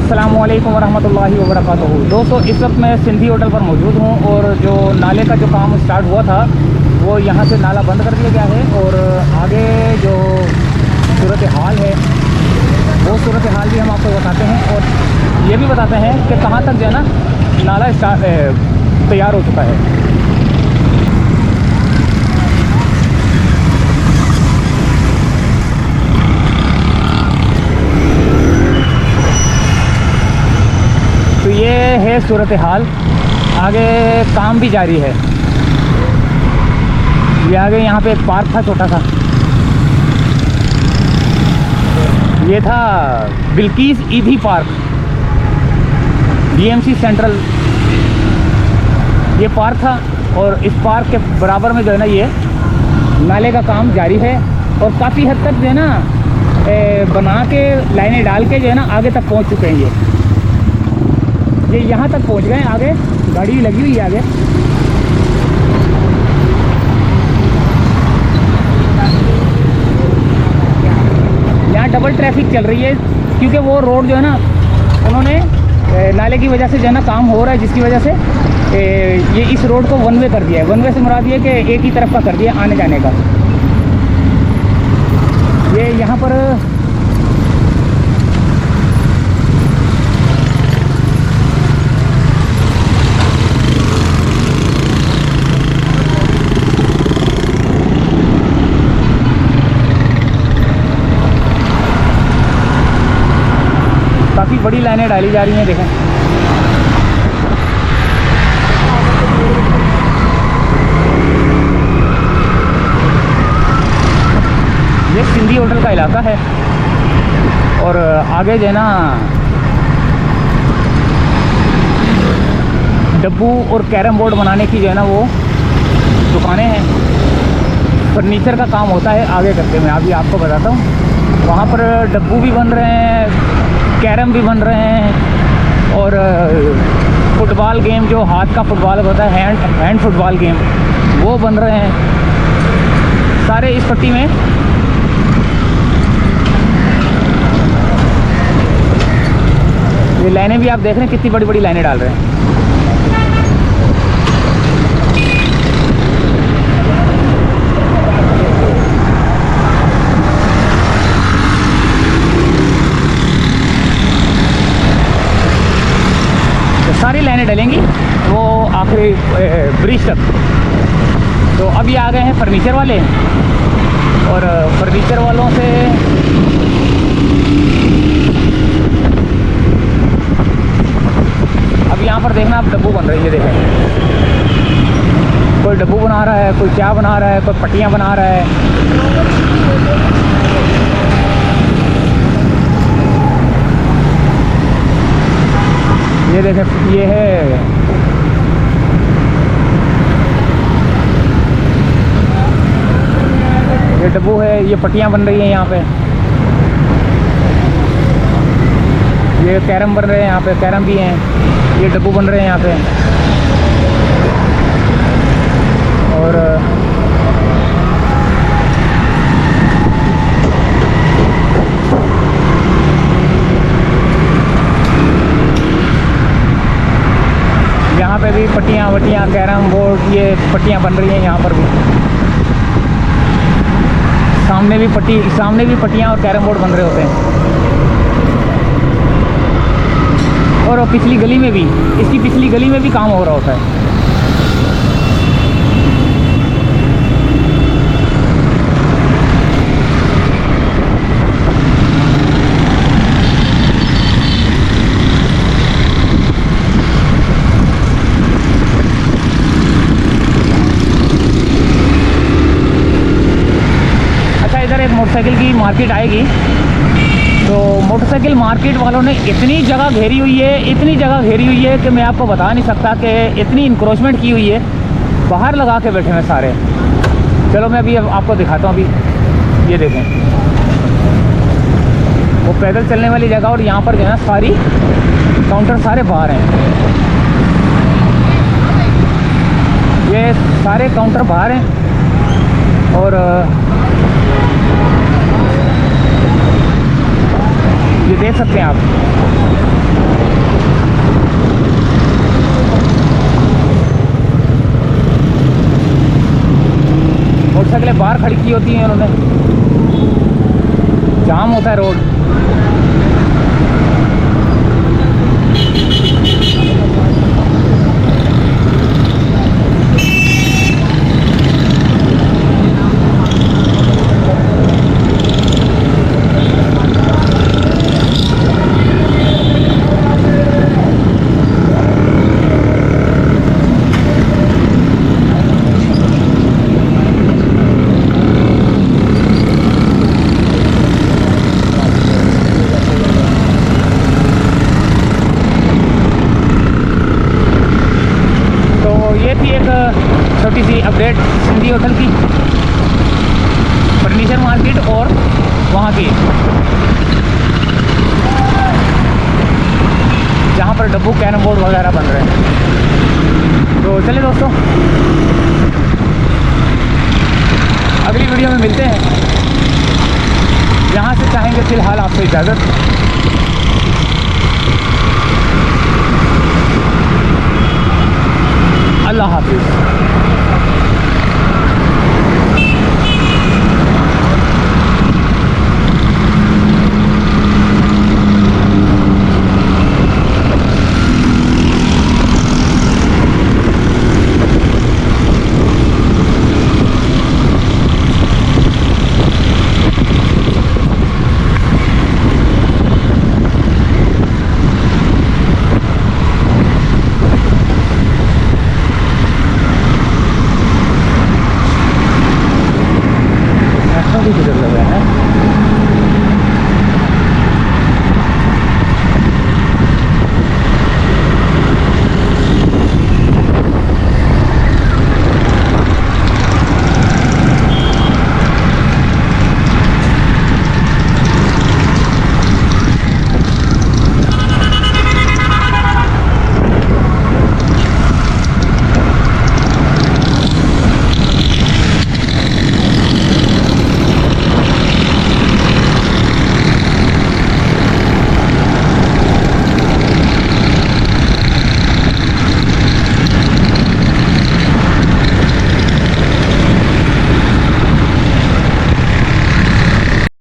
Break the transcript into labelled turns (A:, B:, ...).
A: अस्सलामुअलैकुम वरहमतुल्लाहि वबरकातुहू। दोस्तों, इस वक्त मैं सिंधी होटल पर मौजूद हूँ और जो नाले का जो काम स्टार्ट हुआ था वो यहाँ से नाला बंद कर दिया गया है और आगे जो सूरत हाल है वो सूरत हाल भी हम आपको बताते हैं और ये भी बताते हैं कि कहाँ तक जो है ना नाला तैयार हो चुका है। तो ये है सूरत हाल, आगे काम भी जारी है। ये आगे यहाँ पे एक पार्क था छोटा सा, ये था बिल्किस ईदी पार्क, बीएमसी सेंट्रल ये पार्क था और इस पार्क के बराबर में जो है ना ये नाले का काम जारी है और काफ़ी हद तक जो है ना बना के लाइनें डाल के जो है ना आगे तक पहुँच चुके हैं। ये यहाँ तक पहुँच गए, आगे गाड़ी भी लगी हुई है आगे। यहाँ डबल ट्रैफिक चल रही है क्योंकि वो रोड जो है ना उन्होंने नाले की वजह से जो है ना काम हो रहा है, जिसकी वजह से ये इस रोड को वन वे कर दिया है। वन वे से मुराद ये कि एक ही तरफ का कर दिया आने जाने का। ये यहाँ पर काफ़ी बड़ी लाइनें डाली जा रही हैं। देखें, ये सिंधी होटल का इलाका है और आगे जो है ना डब्बू और कैरम बोर्ड बनाने की जो है ना वो दुकानें हैं। फर्नीचर का काम होता है आगे करके, मैं अभी आपको बताता हूँ। वहाँ पर डब्बू भी बन रहे हैं, कैरम भी बन रहे हैं और फुटबॉल गेम जो हाथ का फुटबॉल होता है, हैंड फुटबॉल गेम, वो बन रहे हैं सारे इस पट्टी में। ये लाइनें भी आप देख रहे हैं, कितनी बड़ी बड़ी लाइनें डाल रहे हैं। सारी लाइनें डलेंगी वो आखिरी ब्रिज तक। तो अब ये आ गए हैं फर्नीचर वाले और फर्नीचर वालों से अब यहाँ पर देखना, अब डब्बू बन रही है। देखें, कोई डब्बू बना रहा है, कोई क्या बना रहा है, कोई पट्टियाँ बना रहा है। ये देखें, ये है ये डब्बू है, ये पट्टियाँ बन रही हैं यहाँ पे। ये कैरम बन रहे हैं, यहाँ पे कैरम भी हैं। ये डब्बू बन रहे हैं यहाँ पे और यहाँ पे भी पट्टियाँ वट्टियाँ कैरम बोर्ड ये पट्टियाँ बन रही हैं। यहाँ पर भी सामने भी पट्टियाँ और कैरम बोर्ड बन रहे होते हैं। और पिछली गली में भी, इसकी पिछली गली में भी काम हो रहा होता है। एक मोटरसाइकिल की मार्केट आएगी तो मोटरसाइकिल मार्केट वालों ने इतनी जगह घेरी हुई है कि मैं आपको बता नहीं सकता कि इतनी इंक्रोचमेंट की हुई है, बाहर लगा के बैठे हैं सारे। चलो मैं अभी आपको दिखाता हूँ। अभी ये देखें, वो पैदल चलने वाली जगह और यहाँ पर जो है सारी काउंटर सारे बाहर हैं। ये सारे काउंटर बाहर हैं और ये देख सकते हैं आप। पहले बाहर खड़ी की होती हैं उन्होंने, जाम होता है रोड। ये थी एक छोटी सी अपडेट सिंधी होटल की, फर्नीचर मार्केट और वहाँ की जहाँ पर डब्बू कैरम बोर्ड वगैरह बन रहे हैं। तो चलिए दोस्तों, अगली वीडियो में मिलते हैं। यहाँ से चाहेंगे फ़िलहाल आपसे इजाज़त।